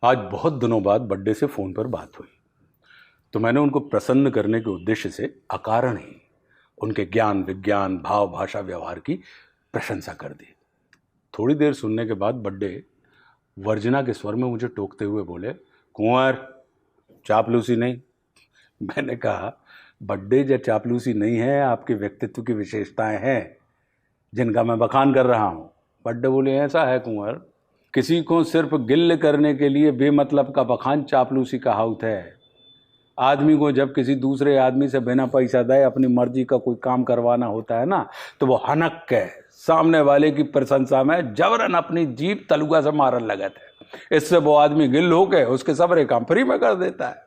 आज बहुत दिनों बाद बर्थडे से फ़ोन पर बात हुई तो मैंने उनको प्रसन्न करने के उद्देश्य से अकारण ही उनके ज्ञान विज्ञान भाव भाषा व्यवहार की प्रशंसा कर दी। थोड़ी देर सुनने के बाद बर्थडे वर्जना के स्वर में मुझे टोकते हुए बोले, कुंवर चापलूसी नहीं। मैंने कहा, बर्थडे या चापलूसी नहीं है, आपके व्यक्तित्व की विशेषताएं हैं जिनका मैं बखान कर रहा हूँ। बर्थडे बोले, ऐसा है कुंवर, किसी को सिर्फ गिल्ल करने के लिए बेमतलब का बखान चापलूसी कहावत है। आदमी को जब किसी दूसरे आदमी से बिना पैसा दे अपनी मर्जी का कोई काम करवाना होता है ना, तो वो हनक के सामने वाले की प्रशंसा में जबरन अपनी जीभ तलुआ से मारन लगता है। इससे वो आदमी गिल्ल होके उसके सबरे काम फ्री में कर देता है।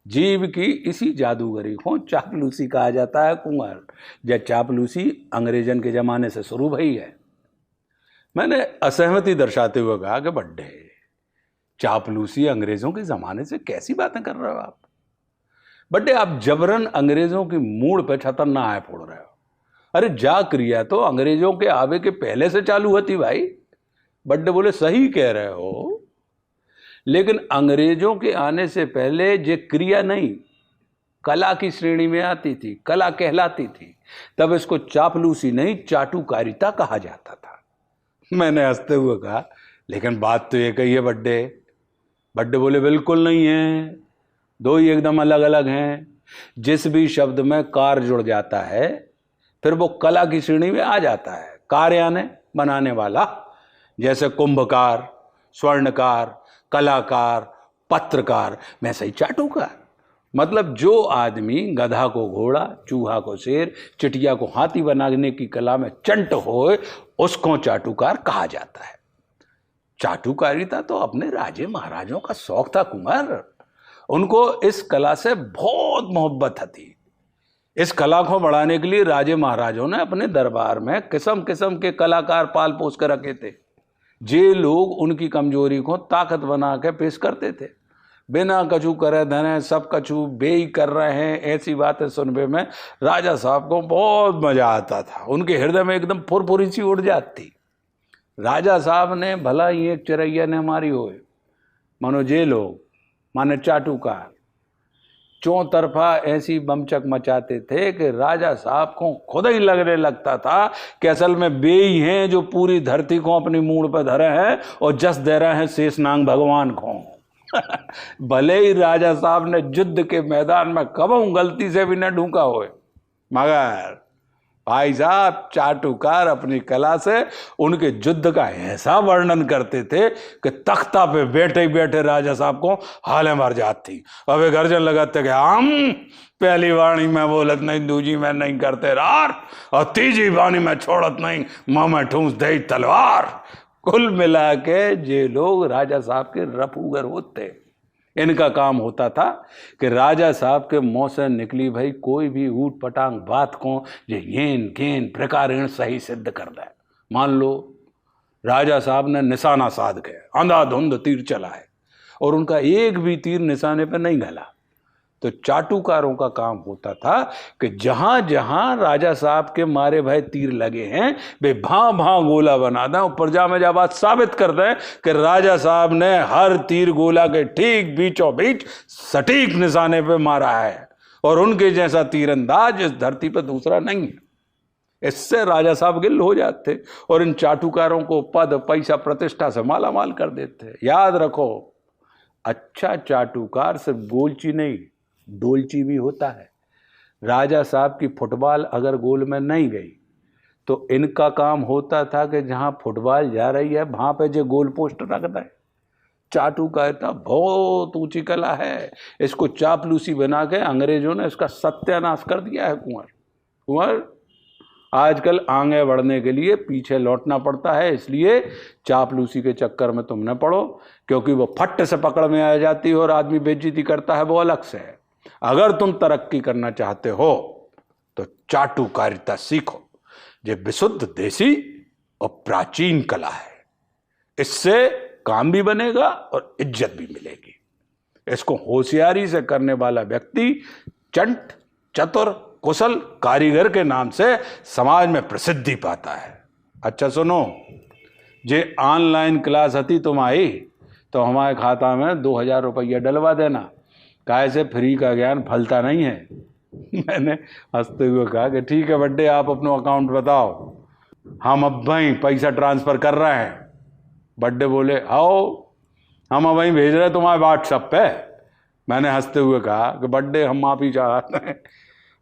जीभ की इसी जादूगरी को चापलूसी कहा जाता है कुंवर। यह चापलूसी अंग्रेजन के जमाने से शुरू भई है। मैंने असहमति दर्शाते हुए कहा कि बर्थडे चापलूसी अंग्रेजों के जमाने से कैसी बातें कर रहे हो आप? बर्थडे आप जबरन अंग्रेजों की मूड पे छतर ना आए फोड़ रहे हो। अरे जा क्रिया तो अंग्रेजों के आवे के पहले से चालू होती भाई। बर्थडे बोले, सही कह रहे हो, लेकिन अंग्रेजों के आने से पहले ये क्रिया नहीं कला की श्रेणी में आती थी, कला कहलाती थी। तब इसको चापलूसी नहीं चाटुकारिता कहा जाता था। मैंने हंसते हुए कहा, लेकिन बात तो एक ही है बर्थडे। बर्थडे बोले, बिल्कुल नहीं है, दो ही एकदम अलग अलग हैं। जिस भी शब्द में कार जुड़ जाता है फिर वो कला की श्रेणी में आ जाता है। कार यानी बनाने वाला, जैसे कुंभकार, स्वर्णकार, कलाकार, पत्रकार, मैं सही चाटुकार। मतलब जो आदमी गधा को घोड़ा, चूहा को शेर, चिटिया को हाथी बनाने की कला में चंट होए उसको चाटुकार कहा जाता है। चाटुकारिता तो अपने राजे महाराजों का शौक था कुमार। उनको इस कला से बहुत मोहब्बत थी। इस कला को बढ़ाने के लिए राजे महाराजों ने अपने दरबार में किस्म किस्म के कलाकार पाल पोस कर रखे थे। जे लोग उनकी कमजोरी को ताकत बना के पेश करते थे। बिना कछु करे धने सब कछु बेई कर रहे हैं, ऐसी बातें सुनने में राजा साहब को बहुत मजा आता था। उनके हृदय में एकदम फुरफुरी सी उड़ जाती। राजा साहब ने भला ही एक चिरैया ने मारी होए, मानो जे लोग माने चाटुकार चौतरफा ऐसी बमचक मचाते थे कि राजा साहब को खुद ही लगने लगता था कि असल में बेई हैं जो पूरी धरती को अपनी मूड़ पर धरे हैं और जस दे रहे हैं शेषनाग भगवान को। भले ही राजा साहब ने युद्ध के मैदान में कबहू गलती से भी न ढूंका होए, मगर भाई साहब चाटुकार अपनी कला से उनके युद्ध का ऐसा वर्णन करते थे कि तख्ता पे बैठे ही बैठे राजा साहब को हाले मर जाती। अब एक गर्जन लगाते कि हम पहली वाणी में बोलत नहीं, दूजी में नहीं करते रार, और तीजी वाणी में छोड़त नहीं, मुंह में ठूंस दे तलवार। कुल मिला के जे लोग राजा साहब के रफूगर होते, इनका काम होता था कि राजा साहब के मुंह से निकली भाई कोई भी ऊट पटांग बात को ये येन गेन प्रकारेण सही सिद्ध कर दे। मान लो राजा साहब ने निशाना साध के अंधाधुंध तीर चलाए और उनका एक भी तीर निशाने पर नहीं गला, तो चाटुकारों का काम होता था कि जहां जहां राजा साहब के मारे भाई तीर लगे हैं वे भां भां गोला बना दें और प्रजा में जब बात साबित कर दें कि राजा साहब ने हर तीर गोला के ठीक बीचों बीच सटीक निशाने पे मारा है और उनके जैसा तीरंदाज इस धरती पर दूसरा नहीं है। इससे राजा साहब गिल हो जाते और इन चाटुकारों को पद पैसा प्रतिष्ठा से माला माल कर देते। याद रखो, अच्छा चाटुकार सिर्फ गोलची नहीं डोलची भी होता है। राजा साहब की फुटबॉल अगर गोल में नहीं गई तो इनका काम होता था कि जहां फुटबॉल जा रही है वहां पे जो गोल पोस्ट रख दें। चाटुकारिता बहुत ऊंची कला है। इसको चापलूसी बना के अंग्रेजों ने इसका सत्यानाश कर दिया है कुंवर। आजकल आगे बढ़ने के लिए पीछे लौटना पड़ता है, इसलिए चापलूसी के चक्कर में तुम न पड़ो, क्योंकि वो फट से पकड़ में आ जाती है और आदमी बेइज्जती करता है, वो अलग से है। अगर तुम तरक्की करना चाहते हो तो चाटुकारिता सीखो, ये विशुद्ध देसी और प्राचीन कला है। इससे काम भी बनेगा और इज्जत भी मिलेगी। इसको होशियारी से करने वाला व्यक्ति चंट, चतुर, कुशल कारीगर के नाम से समाज में प्रसिद्धि पाता है। अच्छा सुनो, जे ऑनलाइन क्लास हती तुम आई तो हमारे खाता में 2,000 रुपया डलवा देना, काहे से फ्री का ज्ञान फलता नहीं है। मैंने हंसते हुए कहा कि ठीक है बड्डे, आप अपना अकाउंट बताओ, हम अब भाई पैसा ट्रांसफ़र कर रहे हैं। बड्डे बोले आओ, हम अब वहीं भेज रहे हैं तुम्हारे व्हाट्सएप पे। मैंने हंसते हुए कहा कि बड्डे, हम माफ़ी चाहते हैं,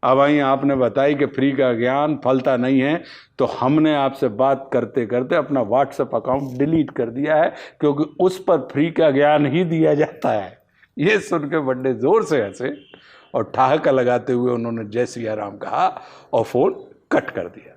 अब वहीं आपने बताई कि फ्री का ज्ञान फलता नहीं है, तो हमने आपसे बात करते करते अपना व्हाट्सएप अकाउंट डिलीट कर दिया है, क्योंकि उस पर फ्री का ज्ञान ही दिया जाता है। ये सुन के बड्डे जोर से हंसे और ठहाका लगाते हुए उन्होंने जय सिया राम कहा और फ़ोन कट कर दिया।